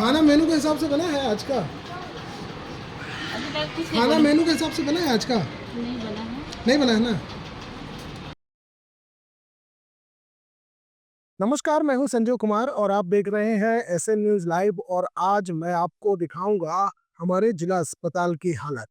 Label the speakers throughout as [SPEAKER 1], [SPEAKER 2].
[SPEAKER 1] खाना मेनू के हिसाब से बना है आज का?
[SPEAKER 2] अभी तक कुछ नहीं
[SPEAKER 1] खाना
[SPEAKER 2] बना।
[SPEAKER 1] मेनू के हिसाब से बना है आज का?
[SPEAKER 2] नहीं बना है।
[SPEAKER 1] नहीं बना है ना? नमस्कार, मैं हूं संजीव कुमार और आप देख रहे हैं एसएन न्यूज लाइव। और आज मैं आपको दिखाऊंगा हमारे जिला अस्पताल की हालत।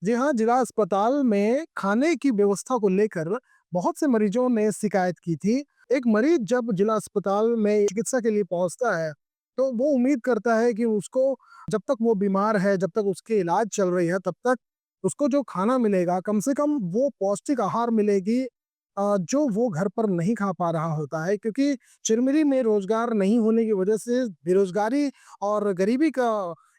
[SPEAKER 1] जी हाँ, जिला अस्पताल में खाने की व्यवस्था को लेकर बहुत से मरीजों ने शिकायत की थी। एक मरीज जब जिला अस्पताल में चिकित्सा के लिए पहुंचता है, तो वो उम्मीद करता है कि उसको जब तक वो बीमार है, जब तक उसकी इलाज चल रही है, तब तक उसको जो खाना मिलेगा, कम से कम वो पौष्टिक आहार मिलेगी, जो वो घर पर नहीं खा पा रहा होता है। क्योंकि चिरमिरी में रोजगार नहीं होने की वजह से बेरोजगारी और गरीबी का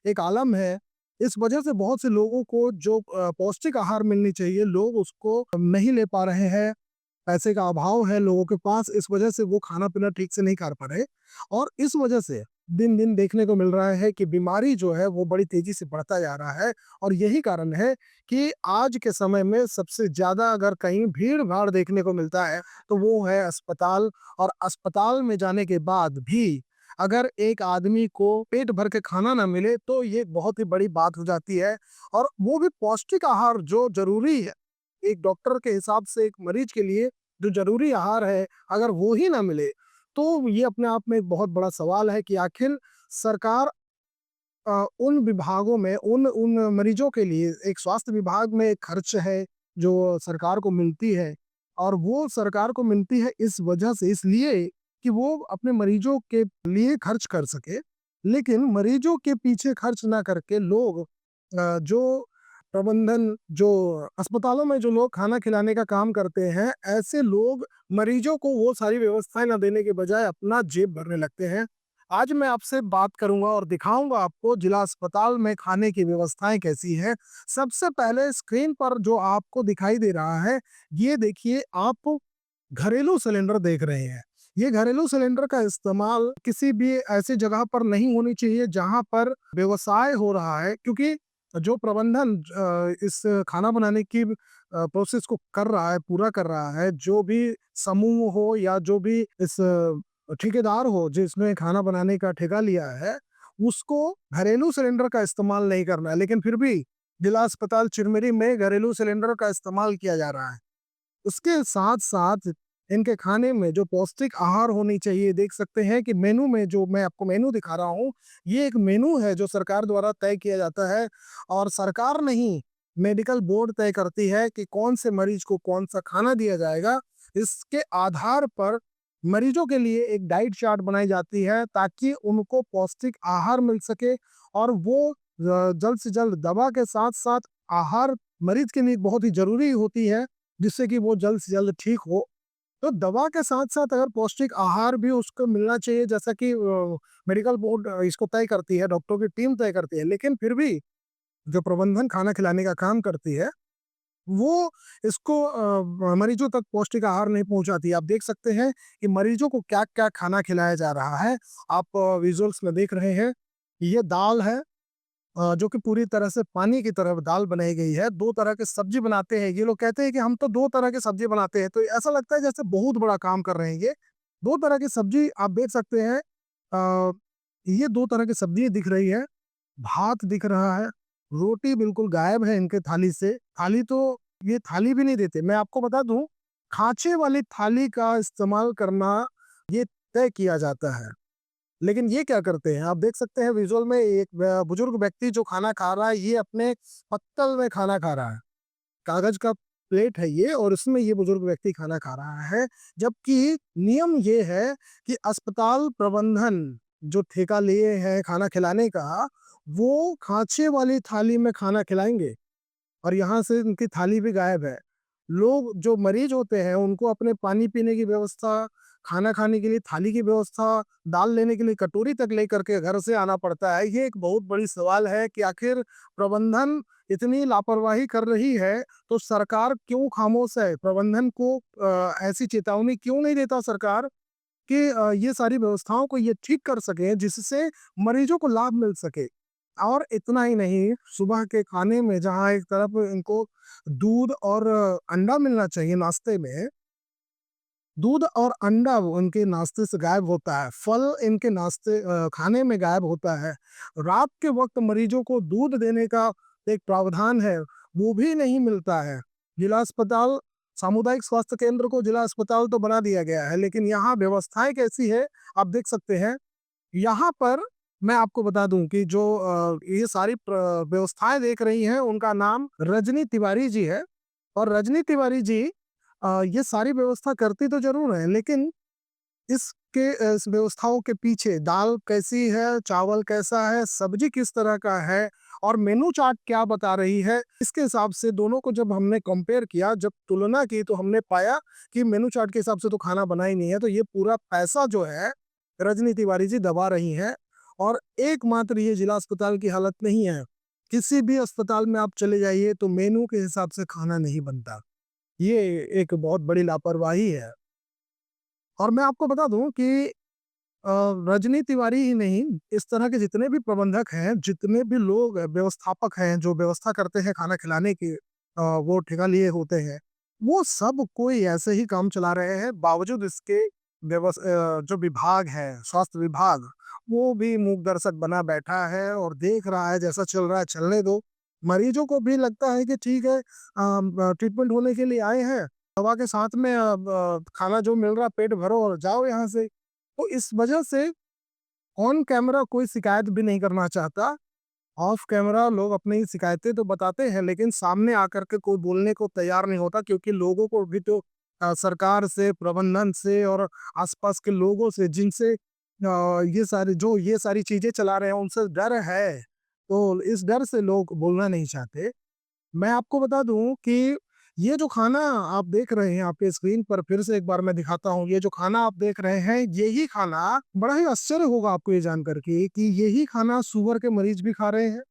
[SPEAKER 1] एक आलम है। इस वजह से बहुत से लोगों को जो पौष्टिक आहार मिलनी चाहिए, लोग उसको नहीं ले पा रहे हैं। पैसे का अभाव है लोगों के पास, इस वजह से वो खाना-पीना ठीक से नहीं कर पा रहे। और इस वजह से दिन-दिन देखने को मिल रहा है कि बीमारी जो है वो बड़ी तेज़ी से बढ़ता जा रहा है। और यही कारण है कि आज के समय में सबसे ज़्यादा अगर कहीं भीड़-भाड़ देखने को मिलता है, तो वो है अस्पताल। और अस्पताल में जाने के बाद भी अगर एक आदमी को पेट भर के खाना ना मिले, तो ये बहुत ही बड़ी बात हो जाती है। और वो भी पौष्टिक आहार जो ज़रूरी है, एक डॉक्टर के हिसाब से एक मरीज के लिए जो ज़रूरी आहार है, अगर वो ही ना मिले, तो ये अपने आप में एक बहुत बड़ा सवाल है कि आखिर सरकार उन विभागों में उन उन मरीजों के लिए एक स्वास्थ्य विभाग में एक खर्च है, जो सरकार को मिलती है। और वो सरकार को मिलती है इस वजह से, इसलिए कि वो अपने मरीजों के लिए खर्च कर सके। लेकिन मरीजों के पीछे खर्च ना करके लोग जो प्रबंधन जो अस्पतालों में जो लोग खाना खिलाने का काम करते हैं, ऐसे लोग मरीजों को वो सारी व्यवस्थाएँ ना देने के बजाय अपना जेब भरने लगते हैं। आज मैं आपसे बात करूँगा और दिखाऊँगा आपको जिला अस्पताल में खाने की व्यवस्थाएँ कैसी हैं। सबसे पहले स्क्रीन पर जो आपको दिखाई दे रहा है, ये देखिए आप घरेलू सिलेंडर देख रहे हैं। ये घरेलू सिलेंडर का इस्तेमाल किसी भी ऐसी जगह पर नहीं होनी चाहिए जहाँ पर व्यवसाय हो रहा है, क्योंकि जो प्रबंधन इस खाना बनाने की प्रोसेस को कर रहा है, पूरा कर रहा है, जो भी समूह हो या जो भी इस ठेकेदार हो जिसने खाना बनाने का ठेका लिया है, उसको घरेलू सिलेंडर का इस्तेमाल नहीं करना है। लेकिन फिर भी जिला अस्पताल चिरमिरी में घरेलू सिलेंडर का इस्तेमाल किया जा रहा है। उसके साथ-साथ इनके खाने में जो पौष्टिक आहार होनी चाहिए, देख सकते हैं कि मेनू में जो मैं आपको मेनू दिखा रहा हूँ, ये एक मेनू है जो सरकार द्वारा तय किया जाता है। और सरकार नहीं, मेडिकल बोर्ड तय करती है कि कौन से मरीज को कौन-सा खाना दिया जाएगा। इसके आधार पर मरीजों के लिए एक डाइट चार्ट बनाई जाती है, ताकि उनको पौष्टिक आहार मिल सके। और वो जल्द से जल्द दवा के साथ-साथ आहार मरीज के लिए बहुत ही ज़रूरी होती है, जिससे कि वो जल्द से जल्द ठीक हो। तो दवा के साथ-साथ अगर पौष्टिक आहार भी उसको मिलना चाहिए, जैसा कि मेडिकल बोर्ड इसको तय करती है, डॉक्टरों की टीम तय करती है। लेकिन फिर भी जो प्रबंधन खाना खिलाने का काम करती है, वो इसको मरीजों तक पौष्टिक आहार नहीं पहुँचाती है। आप देख सकते हैं कि मरीजों को क्या-क्या खाना खिलाया जा रहा है। आप विजुअल्स में देख रहे हैं, ये दाल है, जो कि पूरी तरह से पानी की तरह दाल बनाई गई है। 2 तरह के सब्ज़ी बनाते हैं। ये लोग कहते हैं कि हम तो 2 तरह की सब्ज़ी बनाते हैं, तो ऐसा लगता है जैसे बहुत बड़ा काम कर रहे हैं ये। 2 तरह की सब्ज़ी आप देख सकते हैं। अ, ये 2 तरह की सब्ज़ी दिख रही है, भात दिख रहा है, रोटी बिल्कुल गायब है इनके थाली से। थाली तो ये थाली भी नहीं देते। मैं आपको बता दूँ, खाँचे वाली थाली का इस्तेमाल करना ये तय किया जाता है। लेकिन ये क्या करते हैं, आप देख सकते हैं विजुअल में एक बुजुर्ग व्यक्ति जो खाना खा रहा है, ये अपने पत्तल में खाना खा रहा है। कागज़ का प्लेट है ये और इसमें ये बुजुर्ग व्यक्ति खाना खा रहा है। जबकि नियम ये है कि अस्पताल प्रबंधन जो ठेका लिए हैं खाना खिलाने का, वो खाँचे वाली थाली में खाना खिलाएँगे। और यहाँ से उनकी थाली भी गायब है। लोग जो मरीज होते हैं उनको अपने पानी पीने की व्यवस्था, खाना खाने के लिए थाली की व्यवस्था, दाल लेने के लिए कटोरी तक लेकर के घर से आना पड़ता है। ये एक बहुत बड़ी सवाल है कि आखिर प्रबंधन इतनी लापरवाही कर रही है, तो सरकार क्यों खामोश है? प्रबंधन को ऐसी चेतावनी क्यों नहीं देता सरकार कि ये सारी व्यवस्थाओं को ये ठीक कर सकें, जिससे मरीजों को लाभ मिल सके। और इतना ही नहीं, सुबह के खाने में जहाँ एक तरफ इनको दूध और अंडा मिलना चाहिए नाश्ते में, दूध और अंडा उनके नाश्ते से गायब होता है, फल इनके नाश्ते खाने में गायब होता है। रात के वक़्त मरीजों को दूध देने का एक प्रावधान है, वो भी नहीं मिलता है। जिला अस्पताल सामुदायिक स्वास्थ्य केंद्र को जिला अस्पताल तो बना दिया गया है, लेकिन यहाँ व्यवस्थाएँ कैसी है, आप देख सकते हैं। यहाँ पर मैं आपको बता दूँ कि जो ये सारी व्यवस्थाएँ देख रही हैं, उनका नाम रजनी तिवारी जी है और रजनी तिवारी जी ये सारी व्यवस्था करती तो ज़रूर हैं, लेकिन इस व्यवस्थाओं के पीछे दाल कैसी है, चावल कैसा है, सब्जी किस तरह का है और मेनू चार्ट क्या बता रही है, इसके हिसाब से दोनों को जब हमने कंपेयर किया, जब तुलना की तो हमने पाया कि मेनू चार्ट के हिसाब से तो खाना बना ही नहीं है, तो ये पूरा पैसा जो है रजनी तिवारी जी दबा रही हैं और एकमात्र ये जिला अस्पताल की हालत नहीं है। किसी भी अस्पताल में आप चले जाइए तो मेनू के हिसाब से खाना नहीं बनता। ये एक बहुत बड़ी लापरवाही है। और मैं आपको बता दूँ कि अ, रजनी तिवारी ही नहीं, इस तरह के जितने भी प्रबंधक हैं, जितने भी लोग व्यवस्थापक हैं, जो व्यवस्था करते हैं खाना खिलाने की वो ठेका लिए होते हैं, वो सब कोई ऐसे ही काम चला रहे हैं, बावजूद इसके जो विभाग है, स्वास्थ्य विभाग, वो भी मूक दर्शक बना बैठा है और देख रहा है जैसा चल रहा है चलने दो। मरीजों को भी लगता है कि ठीक है ट्रीटमेंट होने के लिए आए हैं, दवा के साथ में खाना जो मिल रहा पेट भरो और जाओ यहाँ से। तो इस वजह से ऑन कैमरा कोई शिकायत भी नहीं करना चाहता। ऑफ कैमरा लोग अपनी शिकायतें तो बताते हैं, लेकिन सामने आकर के कोई बोलने को तैयार नहीं होता क्योंकि लोगों को भी तो सरकार से, प्रबंधन से और आसपास के लोगों से जिनसे ये सारी चीज़ें चला रहे हैं, उनसे डर है। तो इस डर से लोग बोलना नहीं चाहते। मैं आपको बता दूँ कि ये जो खाना आप देख रहे हैं आपके स्क्रीन पर फिर से एक बार मैं दिखाता हूँ, ये जो खाना आप देख रहे हैं, यही खाना बड़ा ही आश्चर्य होगा आपको ये जानकर के कि यही खाना शुगर के मरीज भी खा रहे हैं।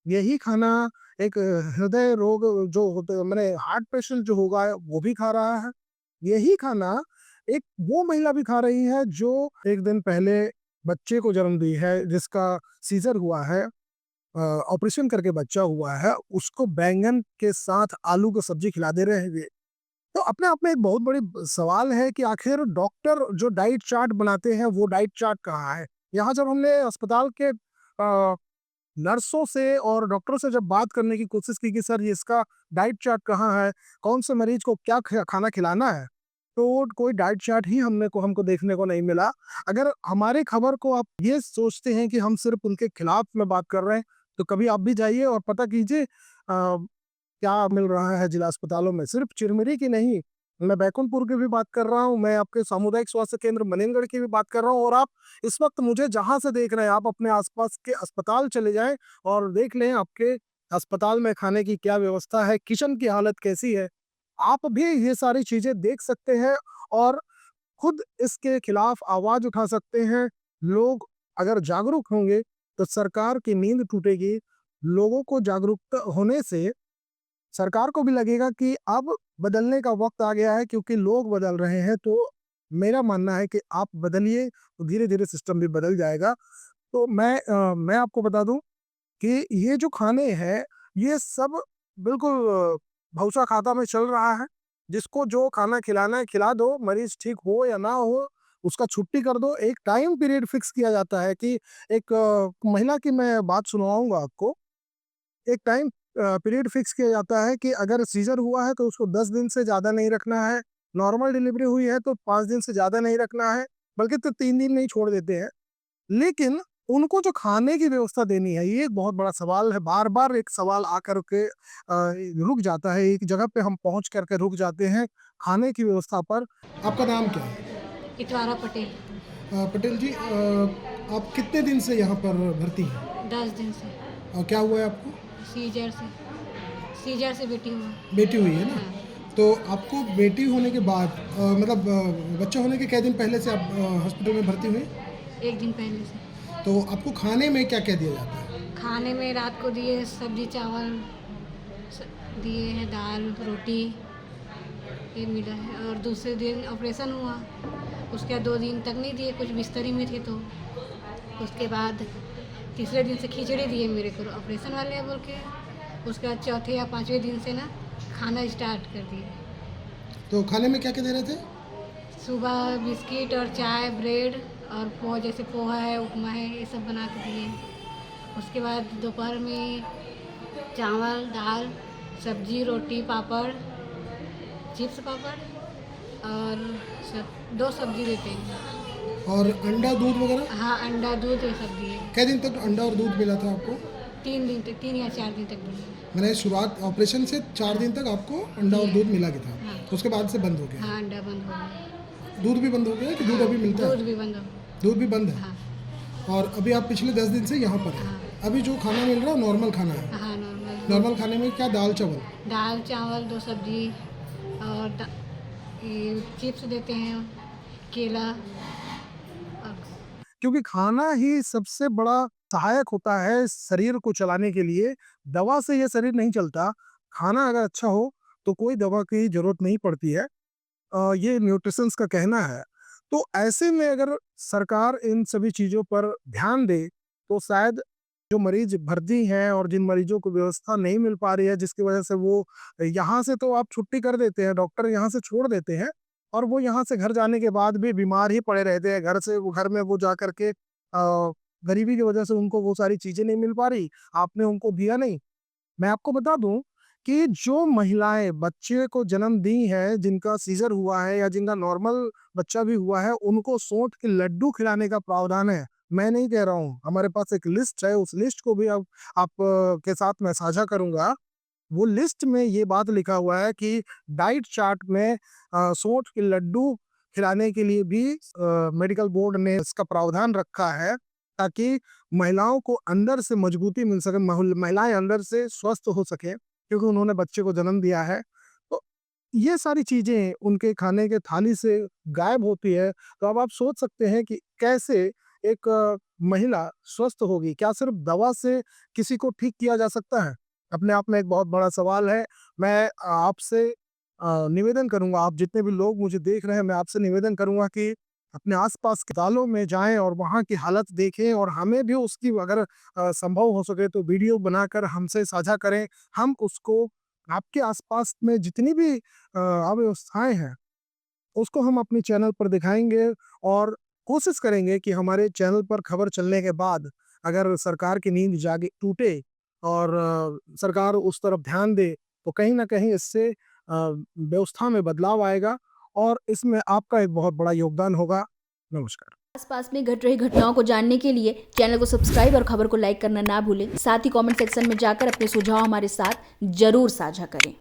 [SPEAKER 1] यही खाना एक हृदय रोग जो होते माने हार्ट पेशेंट जो होगा वो भी खा रहा है। यही खाना एक वो महिला भी खा रही है जो 1 दिन पहले बच्चे को जन्म दी है, जिसका सीज़र हुआ है। ऑपरेशन करके बच्चा हुआ है, उसको बैंगन के साथ आलू की सब्जी खिला दे रहे हैं ये। तो अपने आप में एक बहुत बड़ी सवाल है कि आखिर डॉक्टर जो डाइट चार्ट बनाते हैं, वो डाइट चार्ट कहाँ है? यहाँ जब हमने अस्पताल के नर्सों से और डॉक्टरों से जब बात करने की कोशिश की कि सर ये इसका डाइट चार्ट कहाँ है? कौन से मरीज को क्या खाना खिलाना है? तो कोई डाइट चार्ट ही हमको देखने को नहीं मिला। अगर हमारी खबर को आप ये सोचते हैं कि हम सिर्फ़ उनके खिलाफ में बात कर रहे हैं, तो कभी आप भी जाइए और पता कीजिए क्या मिल रहा है जिला अस्पतालों में। सिर्फ़ चिरमिरी की नहीं, मैं बैकुंठपुर की भी बात कर रहा हूँ, मैं आपके सामुदायिक स्वास्थ्य केंद्र मनेंद्रगढ़ की भी बात कर रहा हूँ और आप इस वक़्त मुझे जहाँ से देख रहे हैं, आप अपने आस-पास के अस्पताल चले जाएँ और देख लें आपके अस्पताल में खाने की क्या व्यवस्था है, किचन की हालत कैसी है। आप भी ये सारी चीज़ें देख सकते हैं और खुद इसके खिलाफ आवाज़ उठा सकते हैं। लोग अगर जागरूक होंगे, तो सरकार की नींद टूटेगी। लोगों को जागरूकता होने से सरकार को भी लगेगा कि अब बदलने का वक़्त आ गया है क्योंकि लोग बदल रहे हैं, तो मेरा मानना है कि आप बदलिए, तो धीरे-धीरे सिस्टम भी बदल जाएगा। तो मैं आपको बता दूँ कि ये जो खाने हैं, ये सब बिल्कुल भौसा खाता में चल रहा है। जिसको जो खाना खिलाना है खिला दो, मरीज़ ठीक हो या ना हो, उसका छुट्टी कर दो। एक टाइम पीरियड फिक्स किया जाता है कि एक महिला की मैं बात सुनवाऊँगा आपको। एक टाइम पीरियड फिक्स किया जाता है कि अगर सीज़र हुआ है तो उसको 10 दिन से ज़्यादा नहीं रखना है, नॉर्मल डिलीवरी हुई है तो 5 दिन से ज़्यादा नहीं रखना है, बल्कि तो 3 दिन नहीं छोड़ देते हैं। लेकिन उनको जो खाने की व्यवस्था देनी है, ये एक बहुत बड़ा सवाल है। बार-बार एक सवाल आकर के रुक जाता है, एक जगह पे हम पहुँच कर के रुक जाते हैं, खाने की व्यवस्था पर। आपका नाम क्या है?
[SPEAKER 2] इतवारा पटेल।
[SPEAKER 1] पटेल जी आप कितने दिन से यहाँ पर भर्ती हैं?
[SPEAKER 2] 10 दिन से
[SPEAKER 1] क्या हुआ है आपको?
[SPEAKER 2] सीजर से सीजर से बेटी हुआ।
[SPEAKER 1] बेटी हुई है ना?
[SPEAKER 2] हाँ।
[SPEAKER 1] तो आपको बेटी होने के बाद मतलब बच्चा होने के कै दिन पहले से आप हॉस्पिटल में भर्ती हुई?
[SPEAKER 2] 1 दिन पहले से।
[SPEAKER 1] तो आपको खाने में क्या-क्या दिया जाता है?
[SPEAKER 2] खाने में रात को दिए सब्जी चावल दिए हैं, दाल रोटी ये मिला है और दूसरे दिन ऑपरेशन हुआ, उसके बाद 2 दिन तक नहीं दिए, कुछ बिस्तरी में थे तो उसके बाद तीसरे दिन से खिचड़ी दिए मेरे को ऑपरेशन वाले बोल के। उसके बाद चौथे या 5वें दिन से ना खाना स्टार्ट कर दिए।
[SPEAKER 1] तो खाने में क्या-क्या दे रहे थे?
[SPEAKER 2] सुबह बिस्किट और चाय, ब्रेड और पोहा, जैसे पोहा है, उपमा है, ये सब बना के दिए। उसके बाद दोपहर में चावल, दाल, सब्जी, रोटी, पापड़, चिप्स पापड़ और सब 2 सब्जी देते हैं।
[SPEAKER 1] और अंडा दूध वगैरह
[SPEAKER 2] हाँ, अंडा, दूध ये सब दिए।
[SPEAKER 1] कै दिन तक अंडा और दूध मिला था आपको?
[SPEAKER 2] 3 दिन तक, 3 या 4 दिन तक दिए।
[SPEAKER 1] मैंने शुरुआत ऑपरेशन से 4 दिन तक आपको अंडा और दूध मिला था,
[SPEAKER 2] हाँ।
[SPEAKER 1] उसके बाद से बंद हो गया।
[SPEAKER 2] हाँ, अंडा बंद हो गया।
[SPEAKER 1] दूध भी बंद हो गया कि दूध अभी मिलता
[SPEAKER 2] दूध
[SPEAKER 1] है?
[SPEAKER 2] भी बंद हो गया।
[SPEAKER 1] दूध भी बंद है।
[SPEAKER 2] हाँ।
[SPEAKER 1] और अभी आप पिछले 10 दिन से यहाँ पर हैं।
[SPEAKER 2] हाँ।
[SPEAKER 1] अभी जो खाना मिल रहा है नॉर्मल खाना है?
[SPEAKER 2] हाँ, नॉर्मल।
[SPEAKER 1] नॉर्मल खाने में क्या, दाल चावल?
[SPEAKER 2] दाल, चावल, 2 सब्जी और ये चिप्स देते हैं, केला और
[SPEAKER 1] क्योंकि खाना ही सबसे बड़ा सहायक होता है शरीर को चलाने के लिए। दवा से ये शरीर नहीं चलता। खाना अगर अच्छा हो तो कोई दवा की जरूरत नहीं पड़ती है। ये न्यूट्रिशंस का कहना है। तो ऐसे में अगर सरकार इन सभी चीज़ों पर ध्यान दे तो शायद जो मरीज भर्ती हैं और जिन मरीजों को व्यवस्था नहीं मिल पा रही है, जिसकी वजह से वो यहाँ से तो आप छुट्टी कर देते हैं, डॉक्टर यहाँ से छोड़ देते हैं और वो यहाँ से घर जाने के बाद भी बीमार ही पड़े रहते हैं। घर में वो जा करके गरीबी की वजह से उनको वो सारी चीज़ें नहीं मिल पा रही, आपने उनको दिया नहीं। मैं आपको बता दूं कि जो महिलाएं बच्चे को जन्म दी हैं, जिनका सीजर हुआ है या जिनका नॉर्मल बच्चा भी हुआ है, उनको सोंठ के लड्डू खिलाने का प्रावधान है। मैं नहीं कह रहा हूँ, हमारे पास एक लिस्ट है, उस लिस्ट को भी अब आप के साथ मैं साझा करूंगा। वो लिस्ट में ये बात लिखा हुआ है कि डाइट चार्ट में सोंठ के लड्डू खिलाने के लिए भी मेडिकल बोर्ड ने इसका प्रावधान रखा है, ताकि महिलाओं को अंदर से मजबूती मिल सके, महिलाएं अंदर से स्वस्थ हो सके, क्योंकि उन्होंने बच्चे को जन्म दिया है। तो ये सारी चीजें उनके खाने के थाली से गायब होती है। तो अब आप सोच सकते हैं कि कैसे एक महिला स्वस्थ होगी। क्या सिर्फ दवा से किसी को ठीक किया जा सकता है? अपने आप में एक बहुत बड़ा सवाल है। मैं आपसे निवेदन करूंगा, आप जितने भी लोग मुझे देख रहे हैं, मैं आपसे निवेदन करूंगा कि अपने आसपास के अस्पतालों में जाएं और वहां की हालत देखें और हमें भी उसकी अगर संभव हो सके तो वीडियो बनाकर हमसे साझा करें। हम उसको आपके आसपास में जितनी भी अव्यवस्थाएं हैं उसको हम अपने चैनल पर दिखाएंगे और कोशिश करेंगे कि हमारे चैनल पर खबर चलने के बाद अगर सरकार की नींद जागे टूटे और सरकार उस तरफ ध्यान दे तो कहीं ना कहीं इससे व्यवस्था में बदलाव आएगा और इसमें आपका एक बहुत बड़ा योगदान होगा। नमस्कार।
[SPEAKER 3] आसपास में घट रही घटनाओं को जानने के लिए चैनल को सब्सक्राइब और खबर को लाइक करना ना भूलें। साथ ही कमेंट सेक्शन में जाकर अपने सुझाव हमारे साथ जरूर साझा करें।